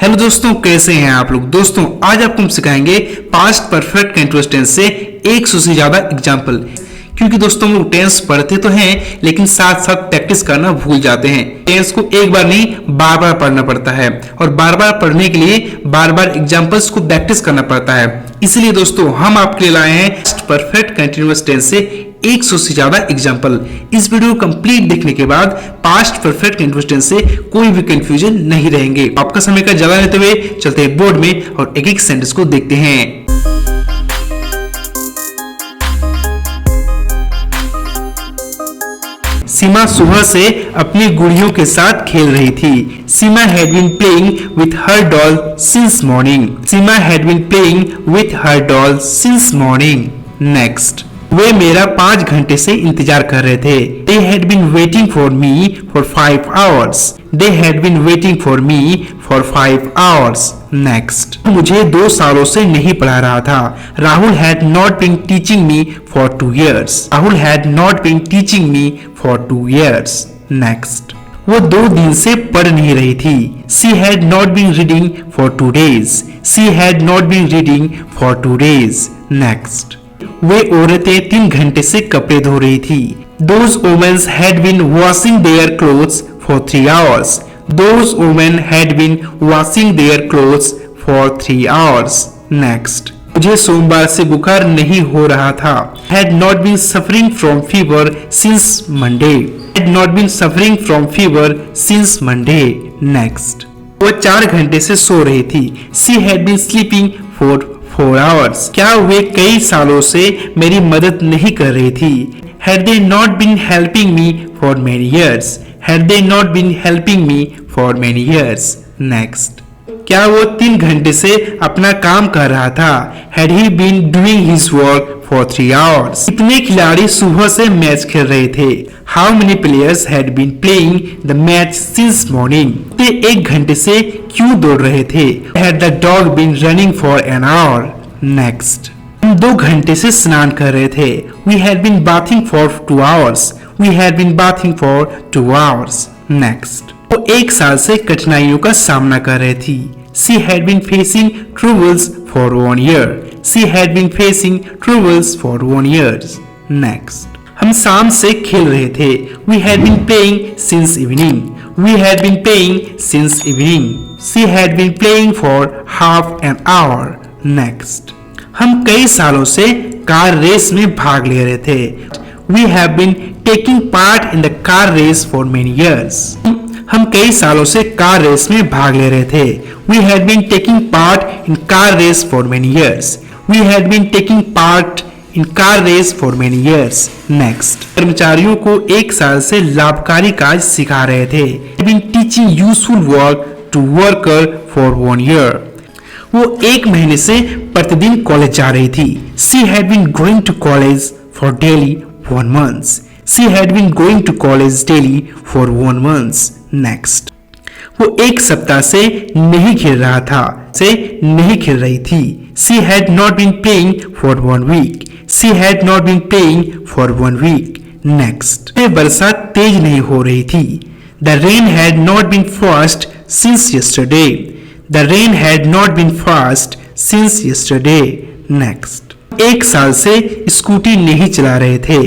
Hello दोस्तों, कैसे हैं आप लोग। दोस्तों आज आपको हम सिखाएंगे पास्ट परफेक्ट कंटीन्यूअस टेंस से 100 से ज्यादा एग्जाम्पल। क्योंकि दोस्तों हम लोग टेंस पढ़ते तो हैं लेकिन साथ साथ प्रैक्टिस करना भूल जाते हैं। टेंस को एक बार नहीं बार बार पढ़ना पड़ता है और बार बार पढ़ने के लिए बार बार एग्जाम्पल्स को प्रैक्टिस करना पड़ता है। इसलिए दोस्तों हम आपके लिए लाए हैं परफेक्ट कंटीन्यूअस टेंस से 100 से ज्यादा एग्जाम्पल। इस वीडियो कंप्लीट देखने के बाद पास्ट परफेक्ट कंटीन्यूअस टेंस से कोई भी कंफ्यूजन नहीं रहेंगे। आपका समय का ज्यादा लेते हुए चलते हैं बोर्ड में और एक एक सेंटेंस को देखते हैं। सीमा सुबह से अपनी गुड़ियों के साथ खेल रही थी। Seema had been playing with her doll since morning. Seema had been playing with her doll since morning. Next, वे मेरा 5 घंटे से इंतजार कर रहे थे। They had been waiting for me for 5 hours. They had been waiting for me for 5 hours. Next, मुझे 2 सालों से नहीं पढ़ा रहा था। Rahul had not been teaching me for 2 years. Rahul had not been teaching me for 2 years. Next, वो 2 दिन से पढ़ नहीं रही थी। She had not been reading for 2 days. She had not been reading for 2 days. Next, वे औरतें 3 घंटे से कपड़े धो रही थी। Those women had been washing their clothes for 3 hours. Those women had been washing their clothes for 3 hours. Next, मुझे सोमवार से बुखार नहीं हो रहा था। Had not been suffering from fever since Monday. Had not been suffering from fever since Monday. Next, वो 4 घंटे से सो रही थी। She had been sleeping for 4 hours. क्या वे कई सालों से मेरी मदद नहीं कर रही थी। Had they not been helping me for many years? Had they not been helping me for many years? Next, क्या वो 3 घंटे से अपना काम कर रहा था। Had he been doing his work for 3 hours? कितने खिलाड़ी सुबह से मैच खेल रहे थे। How many players had been playing the match since morning? वे 1 घंटे से क्यों दौड़ रहे थे। Had the dog been running for an hour? Next, हम 2 घंटे से स्नान कर रहे थे। We had been bathing for 2 hours. We had been bathing for 2 hours. Next, वो 1 साल से कठिनाइयों का सामना कर रही थी। She had been facing troubles for 1 year. She had been facing troubles for 1 year. Next, हम शाम से खेल रहे थे। We had been playing since evening. We had been playing since evening. She had been playing for half an hour. Next, हम कई सालों से कार रेस में भाग ले रहे थे। We have been taking part in the car race for many years. हम कई सालों से कार रेस में भाग ले रहे थे। We had been taking part in car race for many years. We had been taking part in car race for many years. Next, कर्मचारियों को 1 साल से लाभकारी कार्य सिखा रहे थे। Had been teaching useful work to worker for 1 year. वो 1 महीने से प्रतिदिन कॉलेज जा रही थी। She had been going to college for daily 1 month. She had been going to college daily for 1 month. Next, वो 1 सप्ताह से नहीं खेल रहा था। से नहीं खेल रही थी। She had not been playing for 1 week. She had not been playing for 1 week. Next, बरसात तेज नहीं हो रही थी। The rain had not been fast since yesterday. The rain had not been fast since yesterday. Next, 1 साल से scooty नहीं चला रहे थे।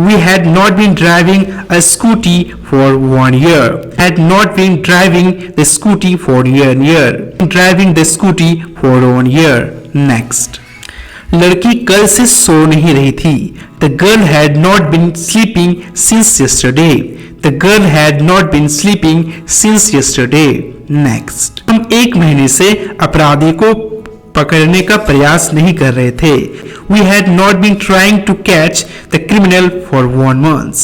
We had not been driving a scooty for 1 year. Had not been driving the scooty for 1 year. Driving the scooty for 1 year. Next, लड़की कल से सो नहीं रही थी। The girl had not been sleeping since yesterday. The girl had not been sleeping since yesterday. Next, हम 1 महीने से अपराधी को पकड़ने का प्रयास नहीं कर रहे थे। We had not been trying to catch the criminal for 1 month.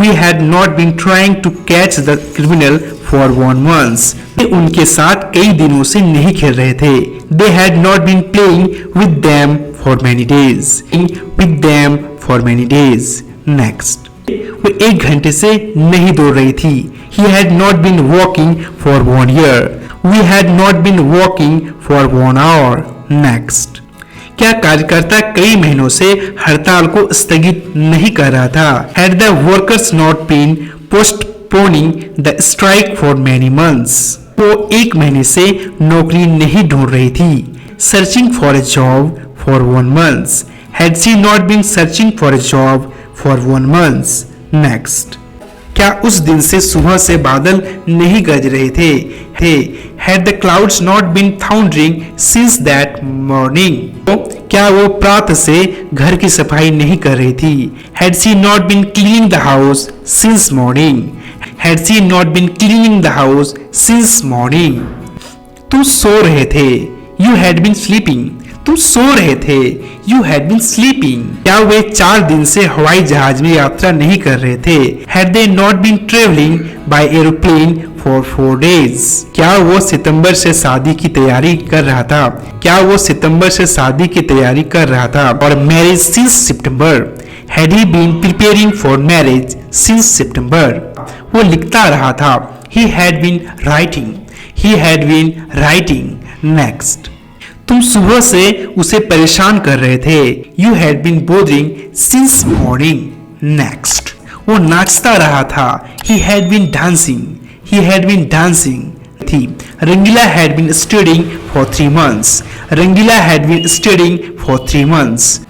We had not been trying to catch the criminal for 1 month. वे उनके साथ कई दिनों से नहीं खेल रहे थे। They had not been playing with them for many days. With them for many days. Next, वो 1 घंटे से नहीं दौड़ रही थी। He had not been walking for 1 year. We had not been walking for 1 hour. Next, क्या कार्यकर्ता कई महीनों से हड़ताल को स्थगित नहीं कर रहा था। Had the workers not been postponing the strike for many months? वो 1 महीने से नौकरी नहीं ढूंढ रही थी। Searching for a job for 1 month. Had she not been searching for a job for 1 month? Next. क्या उस दिन से सुबह से बादल नहीं गरज रहे थे? Had the clouds not been thundering since that morning? क्या वो प्रातः से घर की सफाई नहीं कर रही थी? Had she not been cleaning the house since morning? Had she not been cleaning the house since morning? तुम सो रहे थे। You had been sleeping. तुम सो रहे थे। You had been sleeping. क्या वे 4 दिन से हवाई जहाज में यात्रा नहीं कर रहे थे? Had they not been traveling by aeroplane for 4 days? क्या वो सितंबर से शादी की तैयारी कर रहा था? क्या वो सितंबर से शादी की तैयारी कर रहा था? और marriage since September. Had he been preparing for marriage since September? वो लिखता रहा था। He had been writing. He had been writing. Next. तुम सुबह से उसे परेशान कर रहे थे। You had been bothering since morning. Next. वो नाचता रहा था। He had been dancing. He had been dancing. थी। रंगीला had been studying for 3 months. Rangeela had been studying for 3 months.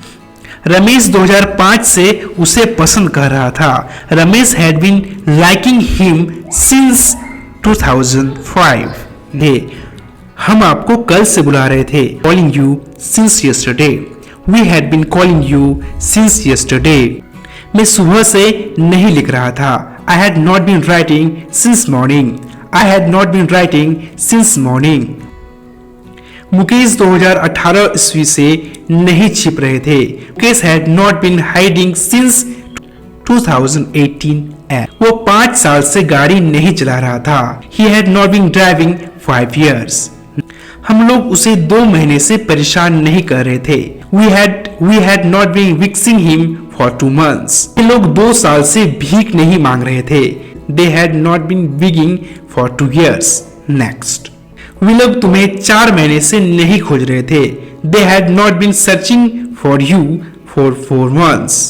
Ramesh 2005 से उसे पसंद कर रहा था। Ramesh had been liking him since 2005. हम आपको कल से बुला रहे थे। Calling you since yesterday. We had been calling you since yesterday. मैं सुबह से नहीं लिख रहा था। I had not been writing since morning. I had not been writing since morning. Mukesh 2018 ईस्वी से नहीं छिप रहे थे। Mukesh had not been hiding since 2018. वो 5 साल से गाड़ी नहीं चला रहा था। He had not been driving 5 years. हम लोग उसे 2 महीने से परेशान नहीं कर रहे थे। We had not been vexing him for 2 months. ये लोग 2 साल से भीख नहीं मांग रहे थे। They had not been begging for 2 years. Next. वे लोग तुम्हें 4 महीने से नहीं खोज रहे थे। They had not been searching for you for 4 months.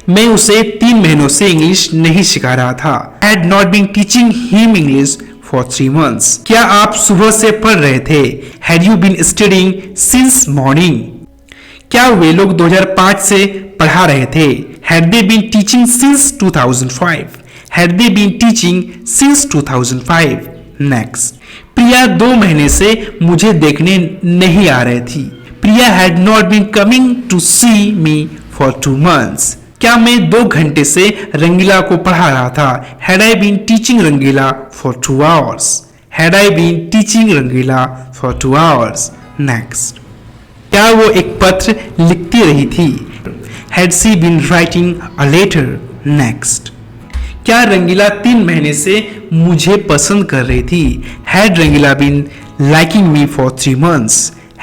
मैं उसे 3 महीनों से इंग्लिश नहीं सिखा रहा था। I had not been teaching him English for 3 months. क्या आप सुबह से पढ़ रहे थे? Had you been studying since morning? क्या वे लोग 2005 से पढ़ा रहे थे? Had they been teaching since 2005? Had they been teaching since 2005? Next. प्रिया 2 महीने से मुझे देखने नहीं आ रही थी। प्रिया had not been coming to see me for 2 months. क्या मैं 2 घंटे से रंगीला को पढ़ा रहा था? Had I been teaching Rangeela for 2 hours? Had I been teaching Rangeela for 2 hours? Next. क्या वो एक पत्र लिखती रही थी? Had she been writing a letter? Next. क्या रंगीला 3 महीने से मुझे पसंद कर रही थी? Had Rangeela been liking me for 3 months?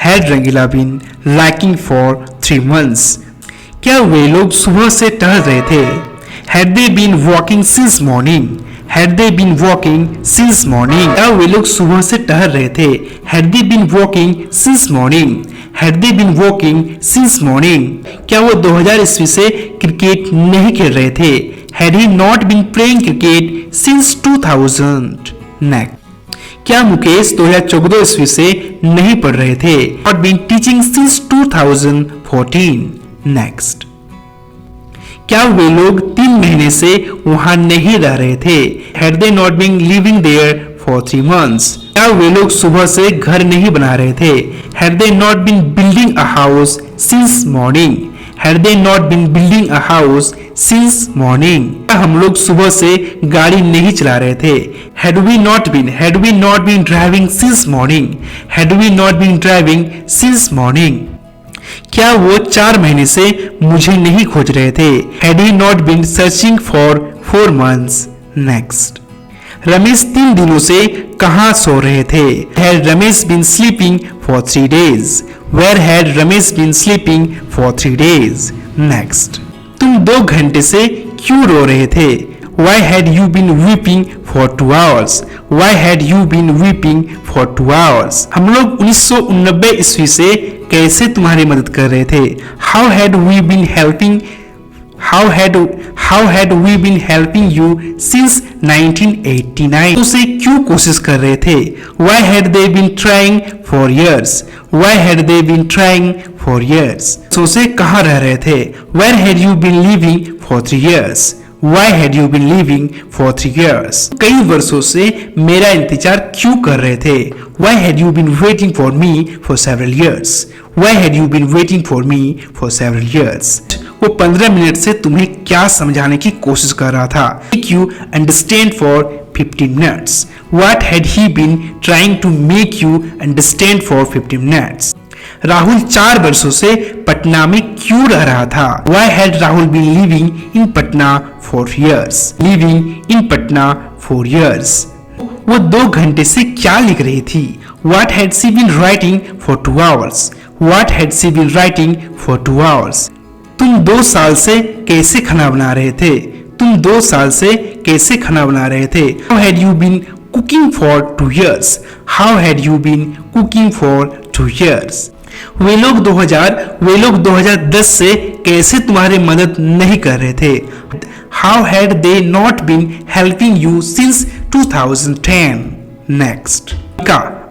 Had Rangeela been liking for 3 months? क्या वे लोग सुबह से टहल रहे थे? Had they been walking since morning? Had they been walking since morning? क्या वे लोग सुबह से टहल रहे थे? Had they been walking since morning? Had they been walking since morning? क्या वो 2000 ईस्वी से क्रिकेट नहीं खेल रहे थे? Had he not been playing cricket since 2000? Next. क्या मुकेश 2014 ईस्वी से नहीं पढ़ रहे थे? Not been teaching since 2014. Next. क्या वे लोग 3 महीने से वहां नहीं रह रहे थे? Had they not been living there for 3 months? क्या वे लोग सुबह से घर नहीं बना रहे थे? Had they not been building a house since morning? Had they not been building a house since morning? क्या हम लोग सुबह से गाड़ी नहीं चला रहे थे? Had we not been driving since morning? Had we not been driving since morning? क्या वो 4 महीने से मुझे नहीं खोज रहे थे? Had he not been searching for 4 months? Next. Ramesh 3 दिनों से कहाँ सो रहे थे? Had Ramesh been sleeping for 3 days? Where had Ramesh been sleeping for 3 days? Next. तुम 2 घंटे से क्यों रो रहे थे? Why had you been weeping for 2 hours? Why had you been weeping for 2 hours? हम लोग 1989 ईस्वी से कैसे तुम्हारी मदद कर रहे थे? How had we been helping How had we been helping you since 1989? तो उसे क्यों कोशिश कर रहे थे? Why had they been trying for years? Why had they been trying for years? तो उसे कहाँ रह रहे थे? Where had you been living for 3 years? Why had you been living for 3 years? कई वर्षों से मेरा इंतजार क्यों कर रहे थे? Why had you been waiting for me for several years? Why had you been waiting for me for several years? वो 15 मिनट से तुम्हें क्या समझाने की कोशिश कर रहा था? Make you understand for 15 minutes. What had he been trying to make you understand for 15 minutes? Rahul 4 वर्षों से पटना में क्यों रह रहा था? Why had Rahul been living in Patna for years? Living in Patna for years. वो 2 घंटे से क्या लिख रही थी? What had she been writing for 2 hours? What had she been writing for 2 hours? तुम 2 साल से कैसे खाना बना रहे थे? तुम 2 साल से कैसे खाना बना रहे थे? How had you been cooking for 2 years? How had you been cooking for 2 years? वे लोग 2010 से कैसे तुम्हारी मदद नहीं कर रहे थे? How had they not been helping you since 2010? Next.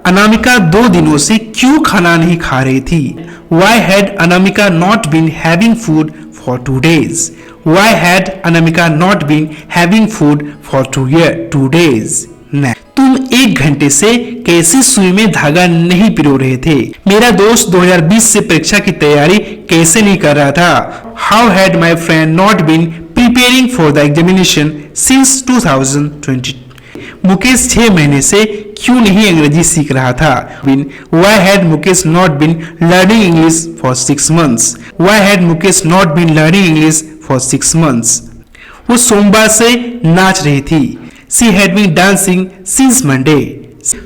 Anamika 2 दिनों से क्यों खाना नहीं खा रही थी? Why had Anamika not been having food for 2 days? Why had Anamika not been having food for 2 days? Next. तुम 1 घंटे से कैसे सुई में धागा नहीं पिरो रहे थे? मेरा दोस्त 2020 से परीक्षा की तैयारी कैसे नहीं कर रहा था? How had my friend not been preparing for the examination since 2020? Mukesh 6 महीने से क्यों नहीं अंग्रेजी सीख रहा था? Why had Mukesh not been learning English for 6 months? Why had Mukesh not been learning English for 6 months? वो सोमवार से नाच रही थी. She had been dancing since Monday.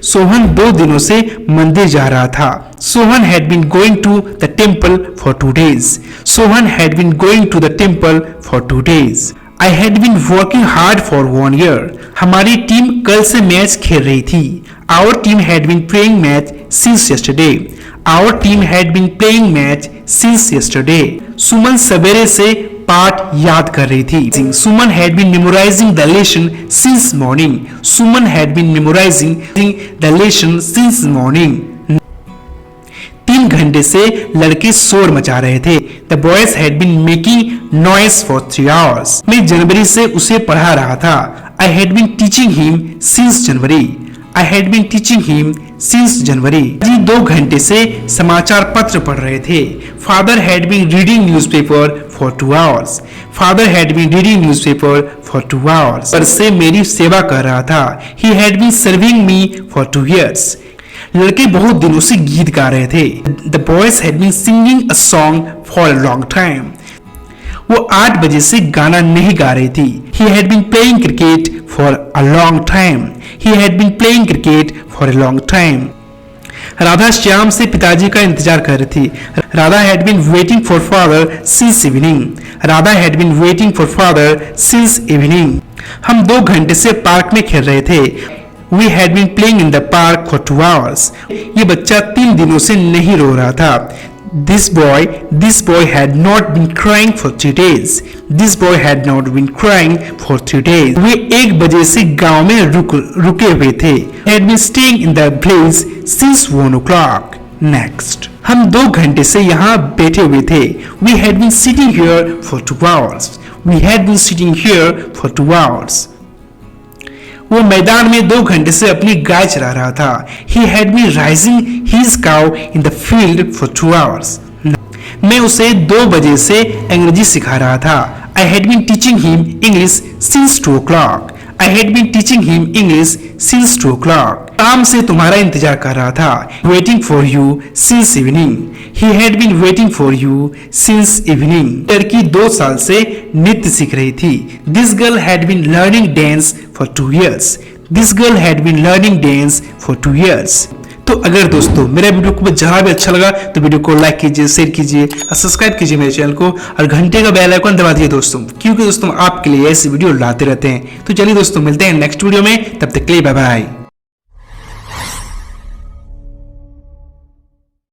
Sohan 2 दिनों से मंदिर जा रहा था. Sohan had been going to the temple for 2 days. Sohan had been going to the temple for 2 days. I had been working hard for 1 year. हमारी टीम कल से मैच खेल रही थी. Our team had been playing match since yesterday. Our team had been playing match since yesterday. सुमन सवेरे से पाठ याद कर रही थी. सुमन had been memorizing the lesson since morning. Suman had been memorizing the lesson since morning. 3 घंटे से लड़के शोर मचा रहे थे. The boys had been making noise for 3 hours. मैं जनवरी से उसे पढ़ा रहा था. I had been teaching him since January. I had been teaching him since January. जी 2 घंटे से समाचार पत्र पढ़ रहे थे. Father had been reading newspaper for 2 hours. Father had been reading newspaper for 2 hours. पर से मेरी सेवा कर रहा था. He had been serving me for 2 years. लड़के बहुत दिनों से गीत गा रहे थे. The boys had been singing a song for a long time. वो 8 बजे से गाना नहीं गा रही थी. He had been playing cricket for a long time. He had been playing cricket for a long time. Radha Shyam से पिताजी का इंतजार कर रही थी. Radha had been waiting for father since evening. Radha had been waiting for father since evening. हम 2 घंटे से पार्क में खेल रहे थे. We had been playing in the park for 2 hours. ये बच्चा 3 दिनों से नहीं रो रहा था. This boy had not been crying for 3 days. This boy had not been crying for 3 days. वे 1 बजे से गांव में रुके हुए थे. Had been staying in the village since 1 o'clock. Next. हम 2 घंटे से यहाँ बैठे हुए थे. We had been sitting here for 2 hours. We had been sitting here for 2 hours. वो मैदान में 2 घंटे से अपनी गाय चरा रहा था. He had been raising his cow in the field for 2 hours. मैं उसे 2 बजे से अंग्रेजी सिखा रहा था. I had been teaching him English since 2 o'clock. I had been teaching him English since 2 o'clock. काम से तुम्हारा इंतजार कर रहा था. Waiting for you since evening. He had been waiting for you since evening. लड़की 2 साल से नृत्य सीख रही थी. This girl had been learning dance for 2 years. This girl had been learning dance for 2 years. तो अगर दोस्तों मेरा वीडियो को जहाँ भी अच्छा लगा तो वीडियो को लाइक कीजिए, शेयर कीजिए और सब्सक्राइब कीजिए मेरे चैनल को और घंटे का बेल आइकन दबा दीजिए दोस्तों, क्योंकि दोस्तों आपके लिए ऐसी वीडियो लाते रहते हैं. तो चलिए दोस्तों मिलते हैं नेक्स्ट वीडियो में. तब तक के लिए बाय बाय.